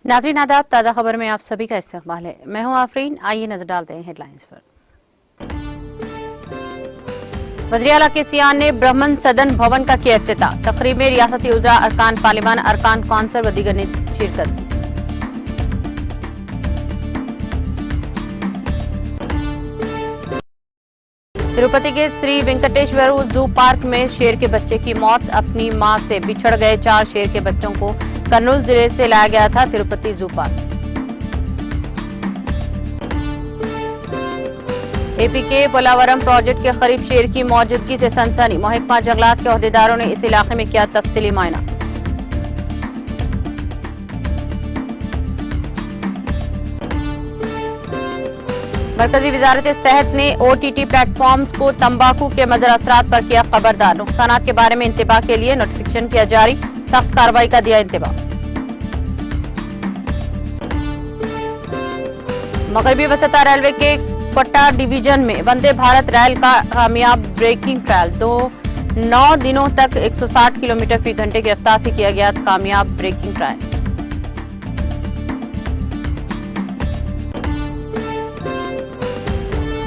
नाज़रीन आदाब, ताज़ा खबर में आप सभी का इस्तकबाल है। मैं हूं आफरीन। आइए नजर डालते हैं हेडलाइंस पर। वज़ीर आला के सियान ने ब्राह्मण सदन भवन का किया इफ्तिताह। तकरीब में रियासती उज़रा, अरकान पार्लिमान, अरकान कौंसल व दीगर ने शिरकत की। तिरुपति के श्री वेंकटेश्वर जू पार्क में शेर के बच्चे की मौत। अपनी मां से बिछड़ गए 4 शेर के बच्चों को कर्नूल जिले से लाया गया था तिरुपति जू पार्क। एपी के पोलावरम प्रोजेक्ट के करीब शेर की मौजूदगी से सनसनी। महकमा जंगलात के ओहदेदारों ने इस इलाके में किया तफसीली मायना। मरकजी वजारत सेहत ने OTT प्लेटफॉर्म्स को तंबाकू के मज़र असरात पर किया खबरदार। नुकसानात के बारे में इंतबाह के लिए नोटिफिकेशन किया जारी। सख्त कार्रवाई का दिया इंतबाह। मगरबी वसता रेलवे के कोटा डिवीजन में वंदे भारत रेल का कामयाब ब्रेकिंग ट्रायल। 9 दिनों तक 160 किलोमीटर फी घंटे की रफ्तार से किया गया कामयाब ब्रेकिंग ट्रायल।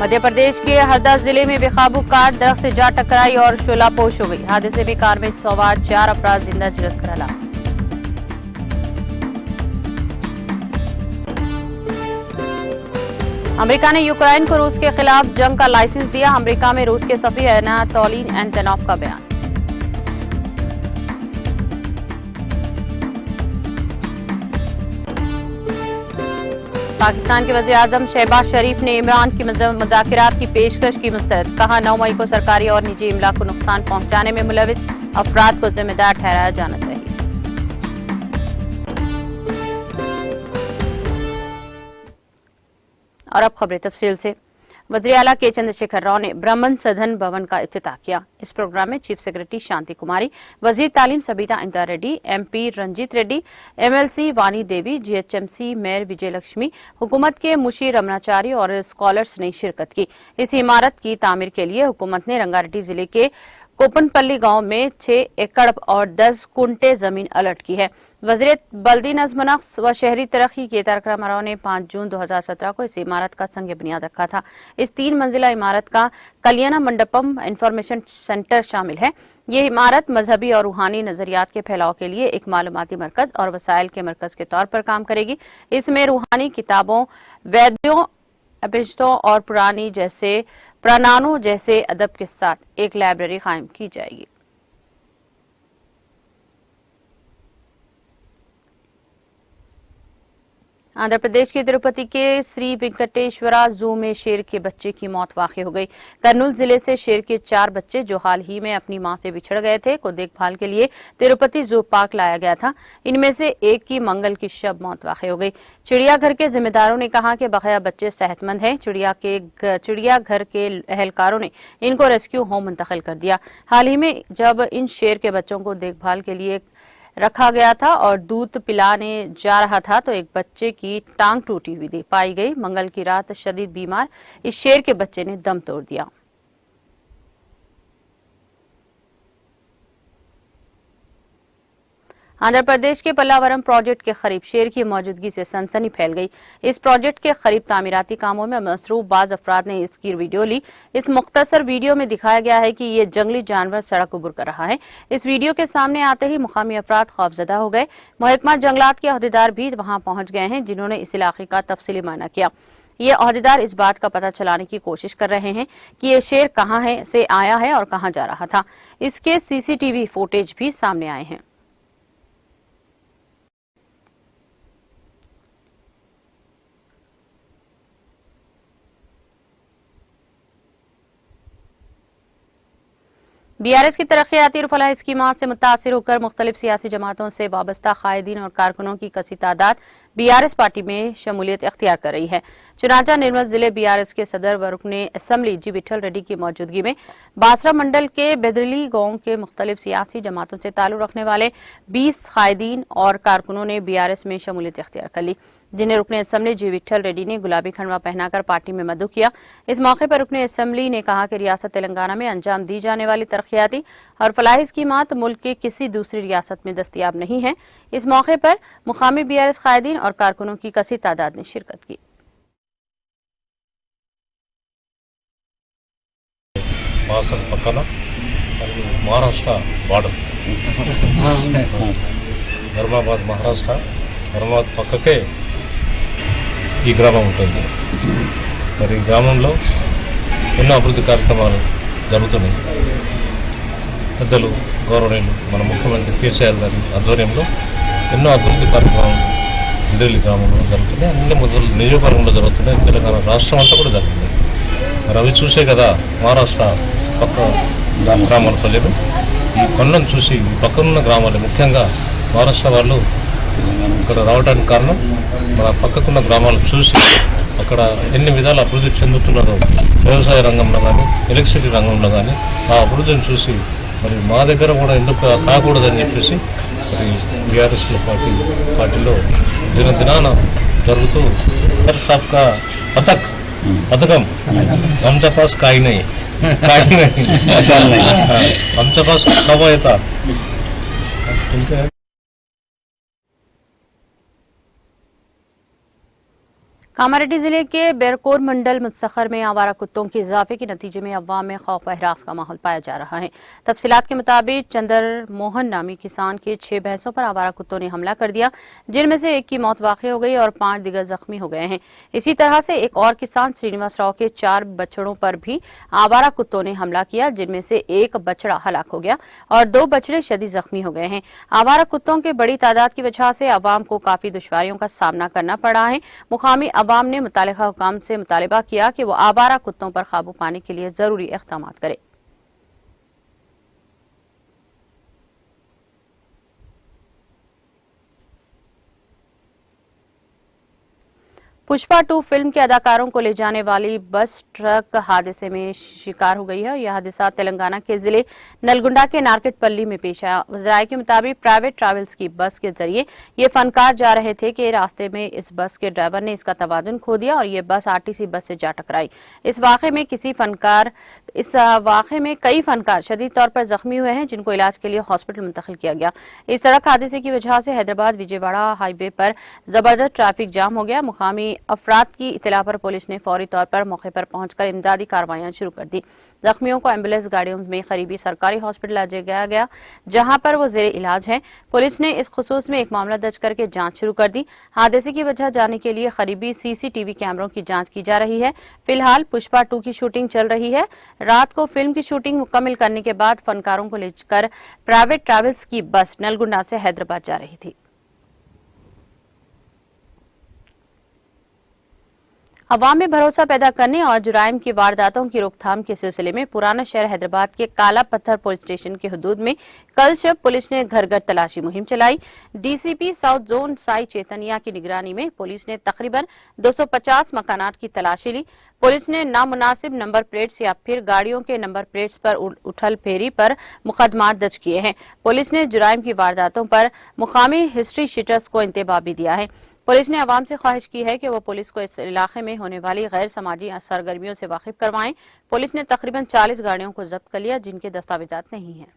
मध्य प्रदेश के हरदा जिले में बेकाबू कार दरख्त से जा टकराई और शोलापोश हो गई। हादसे में कार में सवार 4 अफराद जिंदा झुलस कर हलाक। अमेरिका ने यूक्रेन को रूस के खिलाफ जंग का लाइसेंस दिया। अमेरिका में रूस के सफीर अनातोली एंटोनोव का बयान। पाकिस्तान के वज़ीर आज़म शहबाज शरीफ ने इमरान की मुज़ाकरात की पेशकश की मुस्तरद। कहा 9 मई को सरकारी और निजी इमला को नुकसान पहुंचाने में मुलविस अफराद को जिम्मेदार ठहराया जाना चाहिए। और अब खबरें तफसील से। वज़ीर आला के चंद्रशेखर राव ने ब्राह्मण सदन भवन का इफ्तिताह किया। इस प्रोग्राम में चीफ सेक्रेटरी शांति कुमारी, वज़ीर तालीम सबीता इंदा रेड्डी, MP रंजीत रेड्डी, MLC वानी देवी, GHMC मेयर विजय लक्ष्मी, हुकूमत के मुशीर रमनाचारी और स्कॉलर्स ने शिरकत की। इस इमारत की तामीर के लिए हुकूमत ने रंगारेड्डी जिले के कोपनपल्ली गांव में 6 एकड़ और 10 कुंटे जमीन अलर्ट की है। वज़ीर बल्दी नज़्म नक्श व शहरी तरक्की के तारक रामाराव ने 5 जून 2017 को इस इमारत का संग बुनियाद रखा था। इस 3 मंजिला इमारत का कल्याण मंडपम इंफॉर्मेशन सेंटर शामिल है। ये इमारत मजहबी और रूहानी नजरियात के फैलाव के लिए एक मालूमाती मरकज और वसाइल के मरकज के तौर पर काम करेगी। इसमें रूहानी किताबों, वेदों, अपिश्तों और पुरानानों जैसे अदब के साथ एक लाइब्रेरी कायम की जाएगी। आंध्र प्रदेश के तिरुपति के श्री वेंकटेश्वरा जू में शेर के बच्चे की मौत वाक़ हो गई। कर्नूल जिले से शेर के 4 बच्चे जो हाल ही में अपनी मां से बिछड़ गए थे को देखभाल के लिए तिरुपति जू पार्क लाया गया था। इनमें से एक की मंगल की शब मौत वाक़ हो गई। चिड़ियाघर के जिम्मेदारों ने कहा कि बकाया बच्चे सेहतमंद हैं। चिड़ियाघर के एहलकारों ने इनको रेस्क्यू होम मुंतकिल कर दिया। हाल ही में जब इन शेर के बच्चों को देखभाल के लिए रखा गया था और दूध पिलाने जा रहा था तो एक बच्चे की टांग टूटी हुई पाई गई। मंगल की रात शदीद बीमार इस शेर के बच्चे ने दम तोड़ दिया। आंध्र प्रदेश के पल्लावरम प्रोजेक्ट के करीब शेर की मौजूदगी से सनसनी फैल गई। इस प्रोजेक्ट के करीब तामीराती कामों में मसरूफ बाज अफराद ने इसकी वीडियो ली। इस मुख्तसर वीडियो में दिखाया गया है कि ये जंगली जानवर सड़क उबर कर रहा है। इस वीडियो के सामने आते ही मुकामी अफराद खौफजदा हो गए। महकमा जंगलात के ओहदेदार भी वहां पहुंच गए हैं, जिन्होंने इस इलाके का तफसीली मायना किया। ये ओहदेदार इस बात का पता चलाने की कोशिश कर रहे हैं कि ये शेर कहां से आया है और कहां जा रहा था। इसके CCTV फुटेज भी सामने आए हैं। BRS की तरक्याती और फलाही स्कीमात से मुतासिर होकर मुख्तलिफ सियासी जमातों से वाबस्ता कायदीन और कारकुनों की कसी तादाद BRS पार्टी में शमूलियत इख्तियार कर रही है। चुनांचा निर्मल जिले BRS के सदर व रुकने असम्बली जी विठल रेड्डी की मौजूदगी में बासरा मंडल के बेदरली गांव के मुख्तलिफ सियासी जमातों से ताल्लुक रखने वाले 20 कायदीन और कारकुनों ने BRS में शमूलियत इख्तियार कर ली। जिन्हें रुकने असेंबली जी विठल रेड्डी ने गुलाबी खंडवा पहनाकर पार्टी में मदु किया। इस मौके पर रुकने असेंबली ने कहा कि रियासत तेलंगाना में अंजाम दी जाने वाली तरक्याती और फलाही स्कीमात मुल्क के किसी दूसरी रियासत में दस्तयाब नहीं है। इस मौके पर मुकामी BRS कायदीन और कारकुनों की कसीर तादाद ने शिरकत की। महाराष्ट्र बॉर्डर ధర్మాబాద్ మహారాష్ట్ర ధర్మాబాద్ పక్కకే ఈ గ్రామం ఉంటుంది. మరి ఈ గ్రామంలో ఎన్నో అభివృద్ధి కార్యక్రమాలు జరుగుతున్నాయి. పెద్దలు గౌరవనీయులు మన ముఖ్యమంత్రి కేసీఆర్ గారి ఆధ్వర్యంలో ఎన్నో అభివృద్ధి కార్యక్రమాలు ఇంద్రేలి గ్రామంలో జరుగుతున్నాయి. అన్ని మొదలు నియోజకవర్గంలో జరుగుతున్నాయి. తెలంగాణ రాష్ట్రం అంతా కూడా జరుగుతున్నాయి. మరి అవి చూసే కదా మహారాష్ట్ర పక్క గ్రామాల ప్రజలు ఈ పనులను చూసి ఈ పక్కనున్న గ్రామాలు ముఖ్యంగా మహారాష్ట్ర వాళ్ళు ఇక్కడ రావడానికి కారణం మన పక్కకున్న గ్రామాలు చూసి అక్కడ ఎన్ని విధాలు అభివృద్ధి చెందుతున్నదో వ్యవసాయ రంగంలో కానీ ఎలక్ట్రిసిటీ రంగంలో కానీ ఆ అభివృద్ధిని చూసి మరి మా దగ్గర కూడా ఎందుకు కాకూడదని చెప్పేసి మరి BRS పార్టీలో దినదినాన జరుగుతూ సాబ్కా పథకం आमच्या पास काही नाही आमच्या पास कब येतात. कामारेड्डी जिले के बेरकोर मंडल मुस्तखर में आवारा कुत्तों के इजाफे के नतीजे में अवाम में खौफ व हिरास का माहौल पाया जा रहा है। तफसीलात के मुताबिक चंदर मोहन नामी किसान के 6 भैंसों पर आवारा कुत्तों ने हमला कर दिया, जिनमें से एक की मौत वाक़ई हो गई और 5 दिगर जख्मी हो गए हैं। इसी तरह से एक और किसान श्रीनिवास राव के 4 बछड़ों पर भी आवारा कुत्तों ने हमला किया, जिनमें से एक बछड़ा हलाक हो गया और 2 बछड़े शदीद जख्मी हो गए हैं। आवारा कुत्तों के बड़ी तादाद की वजह से अवाम को काफी दुश्वारियों का सामना करना पड़ा है। मुकामी अवाम ने मुतालिका हुकाम से मुतालबा किया कि वो आवारा कुत्तों पर काबू पाने के लिए जरूरी इक़दाम करे। पुष्पा 2 फिल्म के अदाकारों को ले जाने वाली बस ट्रक हादसे में शिकार हो गई है। यह हादसा तेलंगाना के जिले नलगुंडा के नारकेटपल्ली में पेश आया। वज़राए के मुताबिक प्राइवेट ट्रैवल्स की बस के जरिए ये फनकार जा रहे थे कि रास्ते में इस बस के ड्राइवर ने इसका तवाज़ुन खो दिया और ये बस RTC बस से जा टकराई। इस वाक़े में कई फनकार शदीद तौर पर जख्मी हुए हैं, जिनको इलाज के लिए हॉस्पिटल मुंतकिल किया गया। इस सड़क हादसे की वजह से हैदराबाद विजयवाड़ा हाईवे पर जबरदस्त ट्रैफिक जाम हो गया। मुकामी अफराद की इतला पर पुलिस ने फौरी तौर पर मौके पर पहुंचकर इमदादी कार्रवाइयां शुरू कर दी। जख्मियों को एम्बुलेंस गाड़ियों में करीबी सरकारी हॉस्पिटल ले जाया गया, जहां पर वो जेर इलाज है। पुलिस ने इस खुसूस में एक मामला दर्ज करके जांच शुरू कर दी। हादसे की वजह जानने के लिए करीबी CCTV कैमरों की जांच की जा रही है। फिलहाल पुष्पा 2 की शूटिंग चल रही है। रात को फिल्म की शूटिंग मुकम्मल करने के बाद फनकारों को लेकर प्राइवेट ट्रैवल्स की बस नलगुंडा से हैदराबाद जा रही थी। अवाम में भरोसा पैदा करने और जुराइम की वारदातों की रोकथाम के सिलसिले में पुराना शहर हैदराबाद के काला पत्थर पुलिस स्टेशन के हुदूद में कल शब पुलिस ने घर घर तलाशी मुहिम चलाई। DCP south zone Sai Chaitanya की निगरानी में पुलिस ने तकरीबन 250 मकानात की तलाशी ली। पुलिस ने नामुनासिब नंबर प्लेट्स या फिर गाड़ियों के नंबर प्लेट्स पर उठल फेरी पर मुकदमा दर्ज किए हैं। पुलिस ने जुराइम की वारदातों पर मुकामी हिस्ट्री शीटर्स को इंतबाह भी दिया है। पुलिस ने आवाम से ख्वाहिश की है कि वो पुलिस को इस इलाके में होने वाली गैर समाजी सरगर्मियों से वाकिफ करवाएं। पुलिस ने तकरीबन 40 गाड़ियों को जब्त कर लिया, जिनके दस्तावेजात नहीं हैं।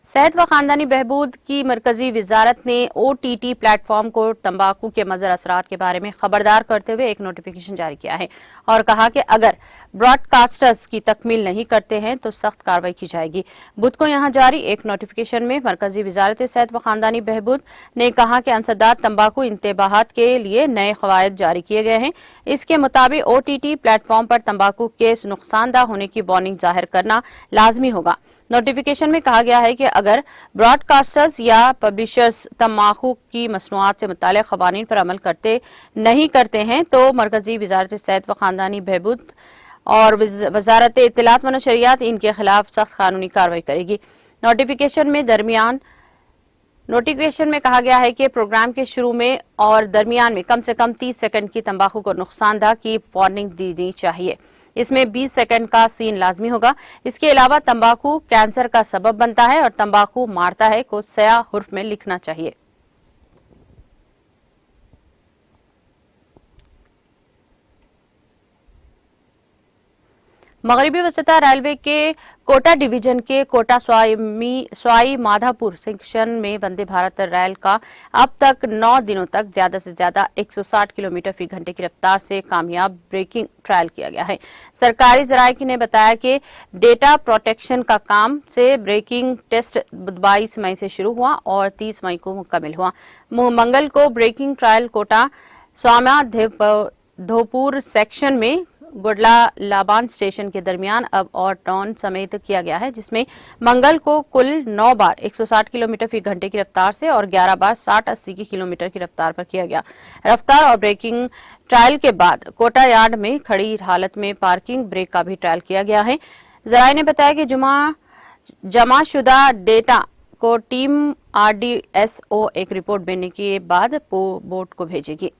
सेहत व खानदानी बहबूद की मरकजी वजारत ने OTT प्लेटफॉर्म को तंबाकू के मज़र असरात के बारे में खबरदार करते हुए एक नोटिफिकेशन जारी किया है और कहा कि अगर ब्रॉडकास्टर्स की तकमील नहीं करते हैं तो सख्त कार्रवाई की जाएगी। बुध को यहां जारी एक नोटिफिकेशन में मरकजी वजारत सेहत व खानदानी बहबूद ने कहा कि अंसदाद तंबाकू इंतबाहात के लिए नए कवायद जारी किए गए हैं। इसके मुताबिक OTT प्लेटफॉर्म पर तंबाकू के नुकसानदा होने की वार्निंग जाहिर करना लाजमी होगा। नोटिफिकेशन में कहा गया है कि अगर ब्रॉडकास्टर्स या पब्लिशर्स तंबाकू की मसनूआत से मुताल्लिक़ क़वानीन पर अमल नहीं करते हैं तो मरकजी वजारत सेहत व खानदानी बहबूद और वजारत इत्तलात व नशरियात इनके खिलाफ सख्त कानूनी कार्रवाई करेगी। नोटिफिकेशन में दरमियान नोटिफिकेशन में कहा गया है कि प्रोग्राम के शुरू में और दरमियान में कम से कम 30 सेकंड की तंबाकू को नुकसानदा की वार्निंग दी चाहिए। इसमें 20 सेकंड का सीन लाजमी होगा। इसके अलावा तंबाकू कैंसर का सबब बनता है और तंबाकू मारता है को स्याह हुर्फ में लिखना चाहिए। मगरबी वसता रेलवे के कोटा डिवीजन के कोटा स्वाई माधापुर सेक्शन में वंदे भारत रेल का अब तक 9 दिनों तक ज्यादा से ज्यादा 160 किलोमीटर फी घंटे की रफ्तार से कामयाब ब्रेकिंग ट्रायल किया गया है। सरकारी जराये ने बताया कि डेटा प्रोटेक्शन का काम से ब्रेकिंग टेस्ट 22 मई से शुरू हुआ और 30 मई को मुकम्मल हुआ। मंगल को ब्रेकिंग ट्रायल कोटा स्वामा धोपुर सेक्शन में गुडला लाबान स्टेशन के दरमियान अब और टाउन समेत किया गया है, जिसमें मंगल को कुल 9 बार 160 किलोमीटर फी घंटे की रफ्तार से और 11 बार 60-80 की किलोमीटर की रफ्तार पर किया गया। रफ्तार और ब्रेकिंग ट्रायल के बाद कोटा यार्ड में खड़ी हालत में पार्किंग ब्रेक का भी ट्रायल किया गया है। जराये ने बताया कि जमाशुदा डेटा को टीम RDSO एक रिपोर्ट देने के बाद बोर्ड को भेजेगी।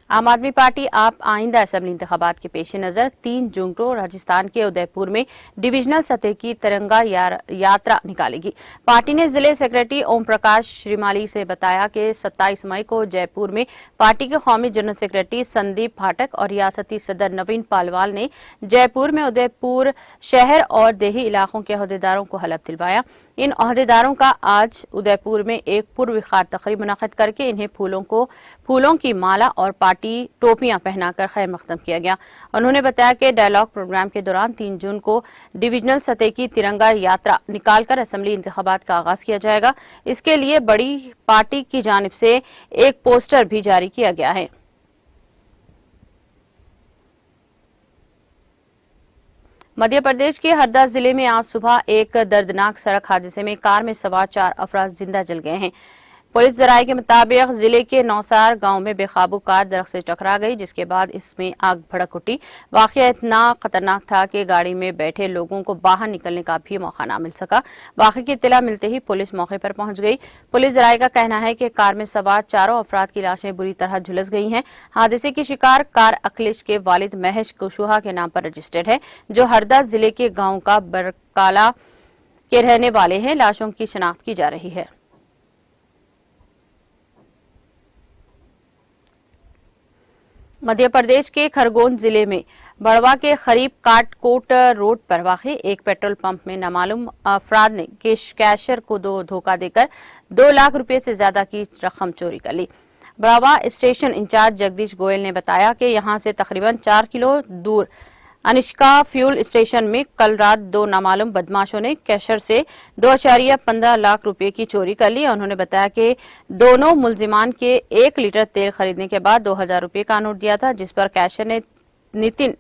आम आदमी पार्टी आप आइंदा असेंबली इंतखाबात के पेश नजर 3 जून को राजस्थान के उदयपुर में डिविजनल सतह की तिरंगा यात्रा निकालेगी। पार्टी ने जिले सेक्रेटरी ओम प्रकाश श्रीमाली से बताया कि 27 मई को जयपुर में पार्टी के कौमी जनरल सेक्रेटरी संदीप फाटक और रियासती सदर नवीन पालवाल ने जयपुर में उदयपुर शहर और देही इलाकों के अहदेदारों को हलफ दिलवाया। इन अहदेदारों का आज उदयपुर में एक पुरविखार तकरीब मुनक्किद करके इन्हें फूलों की माला और पार्टी टोपियां पहनाकर खैर मकदम किया गया। उन्होंने बताया कि डायलॉग प्रोग्राम के दौरान 3 जून को डिविजनल सतह की तिरंगा यात्रा निकालकर असेंबली इंतखाबात का आगाज किया जाएगा। इसके लिए बड़ी पार्टी की जानिब से एक पोस्टर भी जारी किया गया है। मध्य प्रदेश के हरदा जिले में आज सुबह एक दर्दनाक सड़क हादसे में कार में सवार 4 अफराद जिंदा जल गए हैं। पुलिस जराये के मुताबिक जिले के नौसार गांव में बेकाबू कार दरख्त से टकरा गई, जिसके बाद इसमें आग भड़क उठी। वाकया इतना खतरनाक था कि गाड़ी में बैठे लोगों को बाहर निकलने का भी मौका न मिल सका। वाकये की इत्तला मिलते ही पुलिस मौके पर पहुंच गई। पुलिस जराये का कहना है कि कार में सवार 4 अफराद की लाशें बुरी तरह झुलस गई हैं। हादसे की शिकार कार अखिलेश के वालिद महेश कुशवाहा के नाम पर रजिस्टर्ड है, जो हरदा जिले के गांव का बरकाला के रहने वाले हैं। लाशों की शिनाख्त की जा रही है। मध्य प्रदेश के खरगोन जिले में बड़वा के करीब काटकोट रोड पर वाक़ एक पेट्रोल पंप में नामालूम अफराद ने कैशियर को धोखा देकर 2 लाख रुपए से ज्यादा की रकम चोरी कर ली। बड़वा स्टेशन इंचार्ज जगदीश गोयल ने बताया कि यहां से तकरीबन 4 किलो दूर अनिष्का फ्यूल स्टेशन में कल रात 2 नामालूम बदमाशों ने कैशियर से 2.15 लाख रुपए की चोरी कर ली। उन्होंने बताया कि दोनों मुलजिमान के 1 लीटर तेल खरीदने के बाद 2000 रुपए का नोट दिया था, जिस पर कैशियर ने नितिन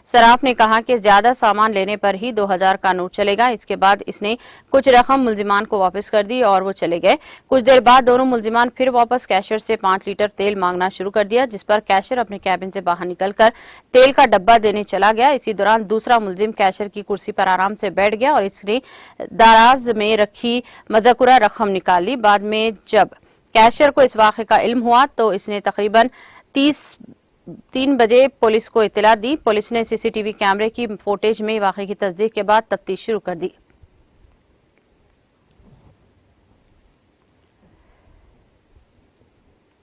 सराफ ने कहा कि ज्यादा सामान लेने पर ही 2000 का नोट चलेगा। इसके बाद इसने कुछ रकम मुलजिमान को वापस कर दी और वो चले गए। कुछ देर बाद दोनों मुलजिमान फिर वापस कैशियर से 5 लीटर तेल मांगना शुरू कर दिया, जिस पर कैशियर अपने कैबिन से बाहर निकलकर तेल का डब्बा देने चला गया। इसी दौरान दूसरा मुलजिम कैशियर की कुर्सी पर आराम से बैठ गया और इसने दराज में रखी मज़कुरा रकम निकाल ली। बाद में जब कैशियर को इस वाक़े का इल्म हुआ तो इसने तकरीबन 3 बजे पुलिस को इत्तला दी। पुलिस ने सीसीटीवी कैमरे की फुटेज में वाक़े की तस्दीक के बाद तफ्तीश शुरू कर दी।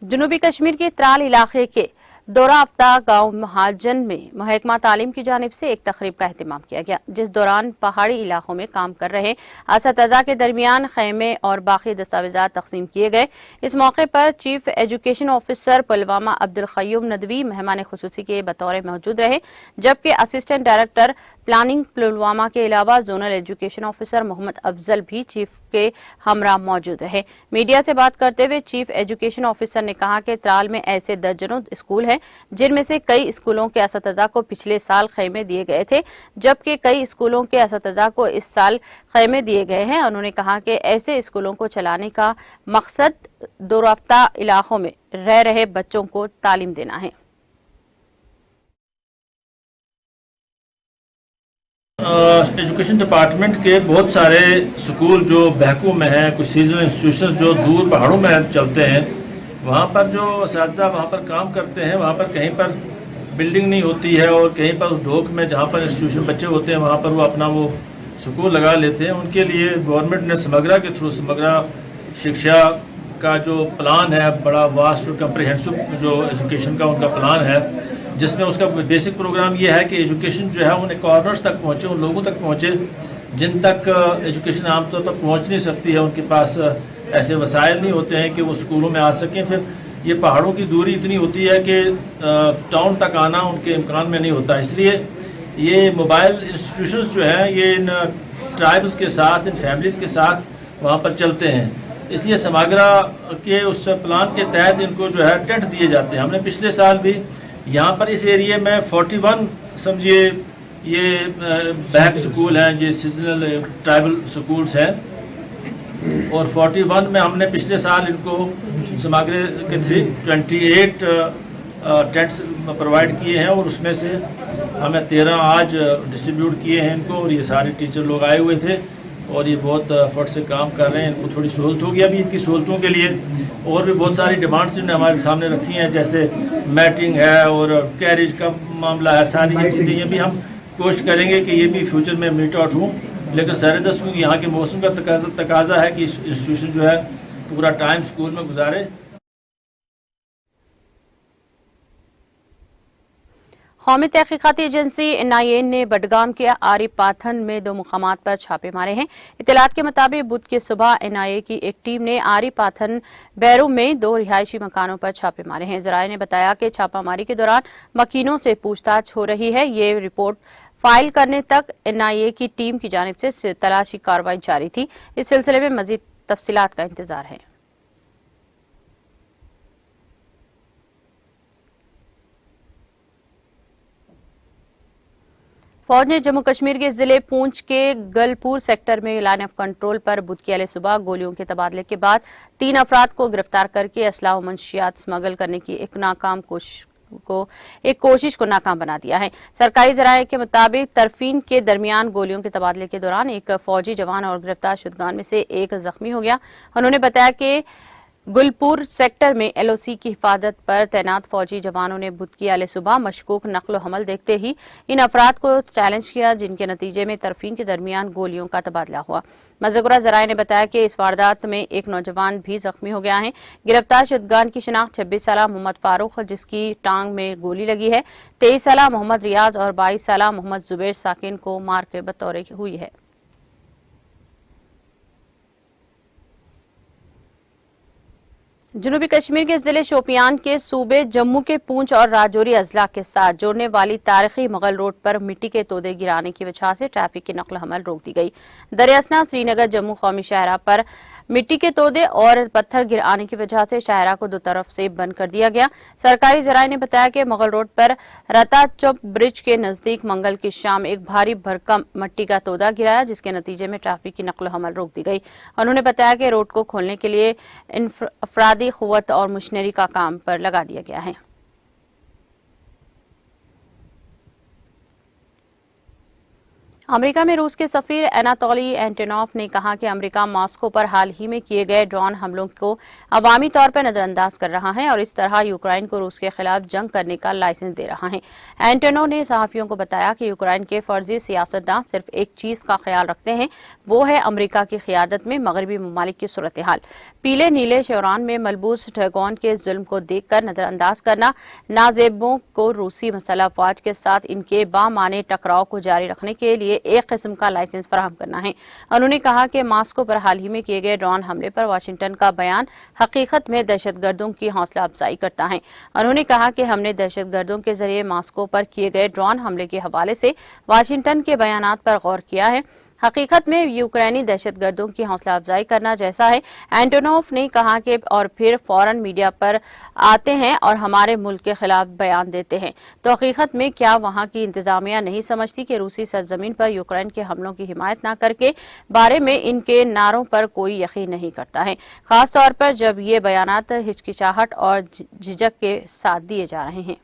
जनूबी कश्मीर के त्राल इलाके के दौरा अफ्ता गांव महाजन में महकमा तालीम की जानिब से एक तकरीब का एहतमाम किया गया, जिस दौरान पहाड़ी इलाकों में काम कर रहे असतज़ा के दरमियान खैमे और बाकी दस्तावेजात तकसीम किए गए। इस मौके पर chief education officer Pulwama Abdul Qayyum Nadvi मेहमान खुसूसी के बतौर मौजूद रहे, जबकि असिस्टेंट डायरेक्टर प्लानिंग पुलवामा के अलावा zonal education officer Mohammad Afzal भी चीफ के हमरा मौजूद रहे। मीडिया से बात करते हुए चीफ एजुकेशन ऑफिसर ने कहा कि त्राल में ऐसे दर्जनों स्कूल हैं जिनमें से कई स्कूलों के असतज़ा को पिछले साल खैमे दिए गए थे, जबकि कई स्कूलों के असतज़ा को इस साल खैमे दिए गए हैं। उन्होंने कहा कि ऐसे स्कूलों को चलाने का मकसद दूररफ्ता इलाकों में रह रहे बच्चों को तालीम देना है। एजुकेशन डिपार्टमेंट के बहुत सारे स्कूल जो बहकू में हैं, कुछ सीजनल इंस्टीट्यूशन जो दूर पहाड़ों में चलते हैं, वहाँ पर जो असातिज़ा वहाँ पर काम करते हैं, वहाँ पर कहीं पर बिल्डिंग नहीं होती है और कहीं पर उस ढोक में जहाँ पर इंस्टीट्यूशन बच्चे होते हैं वहाँ पर वो अपना वो स्कूल लगा लेते हैं। उनके लिए गवर्नमेंट ने समग्रा के थ्रू समग्रा शिक्षा का जो प्लान है, बड़ा वास्ट और कम्प्रिहेंसिव जो एजुकेशन का उनका प्लान है, जिसमें उसका बेसिक प्रोग्राम ये है कि एजुकेशन जो है उन कॉर्नर्स तक पहुँचे, उन लोगों तक पहुँचे जिन तक एजुकेशन आमतौर पर पहुँच नहीं सकती है, उनके पास ऐसे वसाइल नहीं होते हैं कि वो स्कूलों में आ सकें। फिर ये पहाड़ों की दूरी इतनी होती है कि टाउन तक आना उनके इम्कान में नहीं होता, इसलिए ये मोबाइल इंस्टीट्यूशंस जो हैं ये इन ट्राइब्स के साथ, इन फैमिलीज़ के साथ वहाँ पर चलते हैं। इसलिए समागरा के उस प्लान के तहत इनको जो है टेंट दिए जाते हैं। हमने पिछले साल भी यहाँ पर इस एरिया में 41 समझिए ये बैक स्कूल हैं, ये सीजनल ट्राइबल स्कूल्स हैं, और 41 में हमने पिछले साल इनको समागरे के 28 टेंट्स प्रोवाइड किए हैं और उसमें से हमें 13 आज डिस्ट्रीब्यूट किए हैं इनको, और ये सारे टीचर लोग आए हुए थे और ये बहुत एफर्ट से काम कर रहे हैं। इनको थोड़ी सहूलत होगी। अभी इनकी सहूलतों के लिए और भी बहुत सारी डिमांड्स इन्होंने हमारे सामने रखी हैं, जैसे मैटिंग है और कैरेज का मामला है, सारी ये चीज़ें ये भी हम कोशिश करेंगे कि ये भी फ्यूचर में मीट आउट हों। लेकिन सरदस्त क्योंकि यहाँ के मौसम का तकाजा है कि इंस्टीट्यूशन जो है पूरा टाइम स्कूल में गुजारे। कौमी तहकीकाती एजेंसी NIA ने बडगाम के आरी पाथन में 2 मुकामात पर छापे मारे हैं। इत्तलात के मुताबिक बुध की सुबह NIA की एक टीम ने आरी पाथन बैरू में 2 रिहायशी मकानों पर छापे मारे हैं। जराये ने बताया कि छापामारी के दौरान मकीनों से पूछताछ हो रही है। ये रिपोर्ट फाइल करने तक NIA की टीम की जानिब से तलाशी कार्रवाई जारी थी। इस सिलसिले में मजीद तफसीलात का इंतजार है। फौज ने जम्मू कश्मीर के जिले पूंछ के गलपुर सेक्टर में लाइन ऑफ कंट्रोल पर बुध की अहले सुबह गोलियों के तबादले के बाद 3 अफराद को गिरफ्तार करके असला व मंशियात स्मगल करने की एक कोशिश को नाकाम बना दिया है। सरकारी जराये के मुताबिक तरफीन के दरमियान गोलियों के तबादले के दौरान एक फौजी जवान और गिरफ्तार शुदगान में से एक जख्मी हो गया। उन्होंने बताया कि गुलपुर सेक्टर में LOC की हिफाजत पर तैनात फौजी जवानों ने बुध की अहले सुबह मशकूक नकलो हमल देखते ही इन अफराद को चैलेंज किया, जिनके नतीजे में तरफीन के दरमियान गोलियों का तबादला हुआ। मज़कूरा जराये ने बताया कि इस वारदात में एक नौजवान भी जख्मी हो गया है। गिरफ्तार शुदगान की शिनाख्त 26 साला मोहम्मद फारूक, जिसकी टांग में गोली लगी है, 23 साला मोहम्मद रियाज और 22 साला मोहम्मद जुबैर साकिन को मार के बतौर हुई है। जनूबी कश्मीर के जिले शोपियान के सूबे जम्मू के पूंछ और राजौरी अजला के साथ जोड़ने वाली तारीखी मुगल रोड पर मिट्टी के तोदे गिराने की वजह से ट्रैफिक की नकल हमल रोक दी गई। दरियासना श्रीनगर जम्मू कौमी शाहरा पर मिट्टी के तोदे और पत्थर गिराने की वजह से शाहरा को 2 तरफ से बंद कर दिया गया। सरकारी जराये ने बताया कि मुगल रोड पर रता चौक ब्रिज के नजदीक मंगल की शाम एक भारी भरकम मिट्टी का तोदा गिराया, जिसके नतीजे में ट्रैफिक की नकल हमल रोक दी गई। उन्होंने बताया कि रोड को खोलने के लिए अफरादी कुव्वत और मशीनरी का काम पर लगा दिया गया है। अमेरिका में रूस के सफीर एनातोली एंटोनोव ने कहा कि अमेरिका मॉस्को पर हाल ही में किए गए ड्रोन हमलों को अवामी तौर पर नजरअंदाज कर रहा है और इस तरह यूक्रेन को रूस के खिलाफ जंग करने का लाइसेंस दे रहा है। एंटोनोव ने सहाफियों को बताया कि यूक्रेन के फर्जी सियासतदान सिर्फ एक चीज का ख्याल रखते हैं, वो है अमेरिका की क़ियादत में मगरबी ममालिक की सूरत हाल। पीले नीले शौरान में मलबूस ड्रैगन के जुल्म को देखकर नजरअंदाज करना, नाजेबों को रूसी मसल्ह अफवाज के साथ इनके बामाने टकराव को जारी रखने के लिए एक किस्म का लाइसेंस फराहम करना है। उन्होंने कहा कि मॉस्को पर हाल ही में किए गए ड्रोन हमले पर वाशिंगटन का बयान हकीकत में दहशतगर्दों की हौसला अफजाई करता है। उन्होंने कहा कि हमने दहशतगर्दों के जरिए मॉस्को पर किए गए ड्रोन हमले के हवाले से वाशिंगटन के बयानात पर गौर किया है। हकीकत में यूक्रेनी दहशतगर्दों की हौसला अफजाई करना जैसा है। एंटोनोव ने कहा कि और फिर फौरन मीडिया पर आते हैं और हमारे मुल्क के खिलाफ बयान देते हैं, तो हकीकत में क्या वहां की इंतजामिया नहीं समझती कि रूसी सरजमीन पर यूक्रेन के हमलों की हिमायत न करके बारे में इनके नारों पर कोई यकीन नहीं करता है, खास तौर पर जब ये बयानात हिचकिचाहट और झिझक के साथ दिए जा रहे हैं।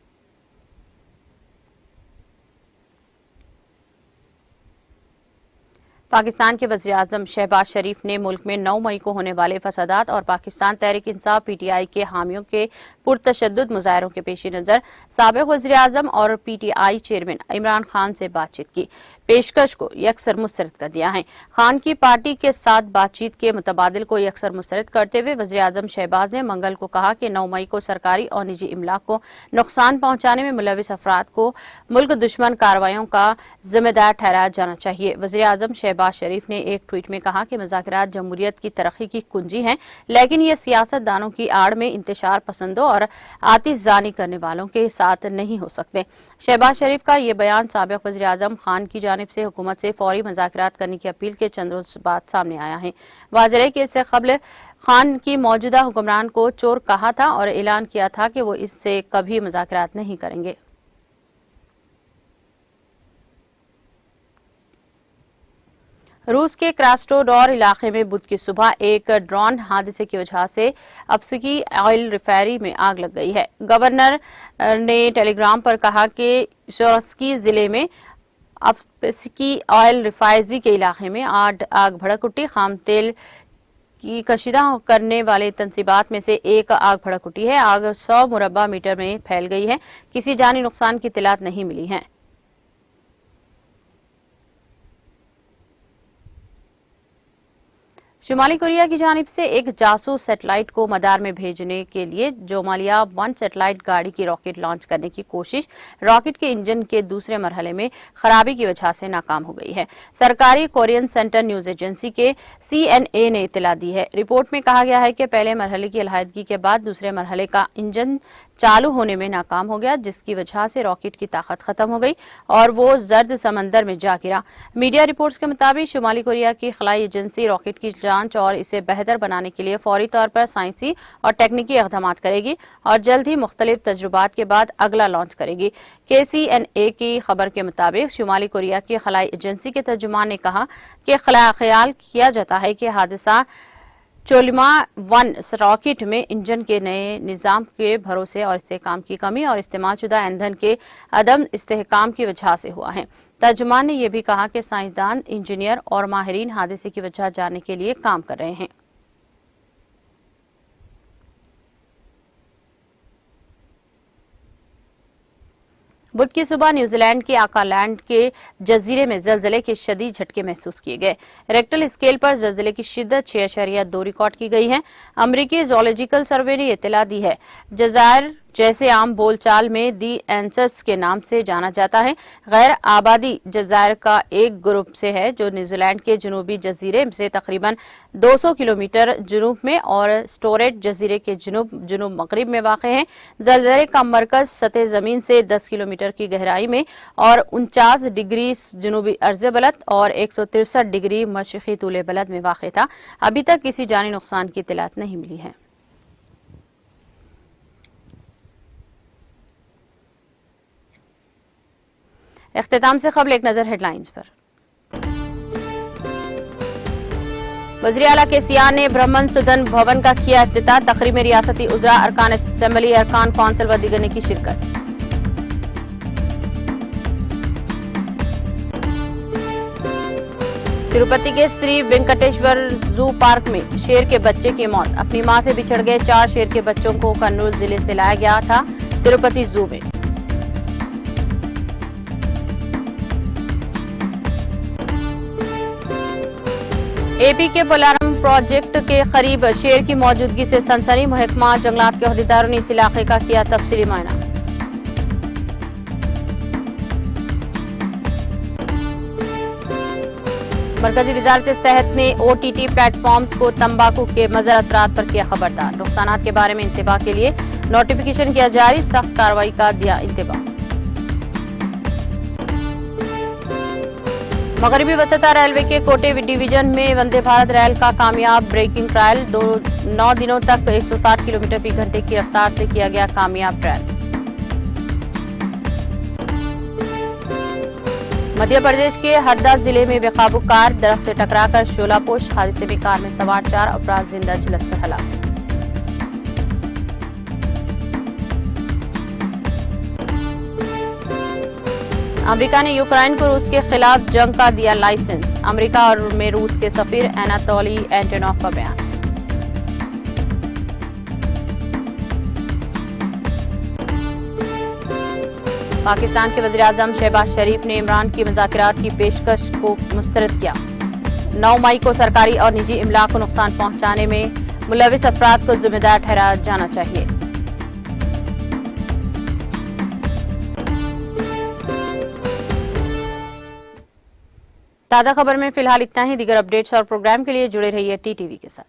पाकिस्तान के वज़ीर-ए-आज़म शहबाज शरीफ ने मुल्क में 9 मई को होने वाले फसादात और पाकिस्तान तहरीक इंसाफ PTI के हामियों के पुरतशद्दुद मुजाहरों के पेश नज़र साबिक़ वज़ीर-ए-आज़म और PTI चेयरमैन इमरान खान से बातचीत की पेशकश को यकसर मुस्तरद कर दिया है। खान की पार्टी के साथ बातचीत के मुतबादिल को यकसर मुस्तरद करते हुए वज़ीर-ए-आज़म शहबाज ने मंगल को कहा कि 9 मई को सरकारी और निजी इमलाक को नुकसान पहुंचाने में मुलविस अफराद को मुल्क दुश्मन कार्रवाइयों का जिम्मेदार ठहराया जाना चाहिए। वज़ीर-ए-आज़म शहबाज शरीफ ने एक ट्वीट में कहा कि मुज़ाकरात जमहूरियत की तरक्की की कुंजी हैं, लेकिन ये सियासतदानों की आड़ में इंतशार पसंदों और आतिशजानी करने वालों के साथ नहीं हो सकते। शहबाज शरीफ का ये बयान साबिक़ वज़ीर-ए-आज़म खान की जानिब से हुकूमत से फौरी मुज़ाकरात करने की अपील के चंद रोज बाद सामने आया है। वाज़ेह है कि इससे कबल खान की मौजूदा हुक्मरान को चोर कहा था और ऐलान किया था कि वो इससे कभी मुज़ाकरात नहीं करेंगे। रूस के क्रास्नोडार इलाके में बुध की सुबह एक ड्रोन हादसे की वजह से अप्सकी ऑयल रिफाइनरी में आग लग गई है। गवर्नर ने टेलीग्राम पर कहा कि शोरस्की जिले में अप्सकी ऑयल रिफाइनरी के इलाके में आग भड़क उठी। खाम तेल की कशीदा करने वाले तंसीबात में से एक आग भड़क उठी है। आग 100 मुरब्बा मीटर में फैल गई है। किसी जानी नुकसान की इत्तलात नहीं मिली है। शुमाली कोरिया की जानिब से एक जासूस सैटेलाइट को मदार में भेजने के लिए जोमालिया 1 सैटेलाइट गाड़ी की रॉकेट लॉन्च करने की कोशिश रॉकेट के इंजन के दूसरे मरहले में खराबी की वजह से नाकाम हो गई है। सरकारी कोरियन सेंटर न्यूज एजेंसी के CNA ने इत्तला दी है। रिपोर्ट में कहा गया है कि पहले मरहले की अलहदगी के बाद दूसरे मरहले का इंजन चालू होने में नाकाम हो गया, जिसकी वजह से रॉकेट की ताकत खत्म हो गई और वो जर्द समंदर में जा गिरा। मीडिया रिपोर्ट्स के मुताबिक शुमाली कोरिया की खलाई एजेंसी रॉकेट की जांच और इसे बेहतर बनाने के लिए फौरी तौर पर साइंसी और टेक्निकी इक़दामात करेगी और जल्द ही मुख्तलिफ तजुर्बात के बाद अगला लॉन्च करेगी। KCNA की खबर के मुताबिक शुमाली कोरिया की खलाई एजेंसी के तर्जुमान ने कहा कि ख्याल किया जाता है कि हादसा चोलिमा 1 रॉकेट में इंजन के नए निज़ाम के भरोसे और इस्तेहकाम की कमी और इस्तेमालशुदा ईंधन के अदम इस्तेहकाम की वजह से हुआ है। तर्जुमान ने यह भी कहा कि साइंसदान, इंजीनियर और माहिरीन हादसे की वजह जानने के लिए काम कर रहे हैं। बुध की सुबह न्यूजीलैंड के आकालैंड के जजीरे में जलजले के शदीद झटके महसूस किए गए। रेक्टल स्केल पर जलजले की शिद्दत 6.2 रिकॉर्ड की गई है। अमरीकी जोलॉजिकल सर्वे ने इत्तला दी है। जज़ायर जैसे आम बोलचाल में दी एंसर्स के नाम से जाना जाता है, गैर आबादी जज़ायर का एक ग्रुप से है जो न्यूजीलैंड के जनूबी जजीरे से तकरीबन 200 किलोमीटर जुनूब में और स्टोरेट जजीरे के जुनूब मगरिब में वाक़ है। जलजले का मरकज सतह जमीन से 10 किलोमीटर की गहराई में और 49 डिग्री जनूबी अर्ज़ बलद और 163 डिग्री मशरिक़ी तूले बलद में वाक़ था। अभी तक किसी जानी नुकसान की इत्तलात नहीं मिली है। इख्तिताम से कबल एक नजर हेडलाइंस पर। वज़ीर आला KCR ने ब्राह्मण सदन भवन का किया इफ्तिताह। तकरीब में रियासती उज़रा, अरकान असेंबली, अरकान कौंसिल व दीगर ने की शिरकत। तिरुपति के श्री वेंकटेश्वर जू पार्क में शेर के बच्चे की मौत। अपनी मां से बिछड़ गए 4 शेर के बच्चों को कन्नूर जिले से लाया गया था तिरुपति जू में। AP के पोलारम प्रोजेक्ट के करीब शेर की मौजूदगी से सनसनी। महकमा जंगलात के अहदेदारों ने इस इलाके का किया तफसीली मुआयना। मरकजी वजारत सेहत ने OTT प्लेटफॉर्म्स को तंबाकू के मज़र असरात पर किया खबरदार। नुकसानात के बारे में इंतबाह के लिए नोटिफिकेशन किया जारी। सख्त कार्रवाई का दिया इंतबाह। मगरबी वसता रेलवे के कोटे डिवीजन में वंदे भारत रेल का कामयाब ब्रेकिंग ट्रायल। 9 दिनों तक 160 किलोमीटर फी घंटे की रफ्तार से किया गया कामयाब ट्रायल। मध्य प्रदेश के हरदा जिले में बेकाबू कार दरख्त से टकराकर शोलापोश। हादसे में कार में सवार 4 अफराद जिंदा झुलसकर हलाक। अमेरिका ने यूक्रेन को रूस के खिलाफ जंग का दिया लाइसेंस। अमेरिका और में रूस के सफीर एनातोली एंटोनोव का बयान। पाकिस्तान के वज़ीर-ए-आज़म शहबाज शरीफ ने इमरान की मुज़ाकरात की पेशकश को मुस्तरद किया। 9 मई को सरकारी और निजी इमलाक को नुकसान पहुंचाने में मुलविस अफराद को जिम्मेदार ठहराया जाना चाहिए। ताज़ा खबर में फिलहाल इतना ही। दीगर अपडेट्स और प्रोग्राम के लिए जुड़े रहिए टीटीवी के साथ।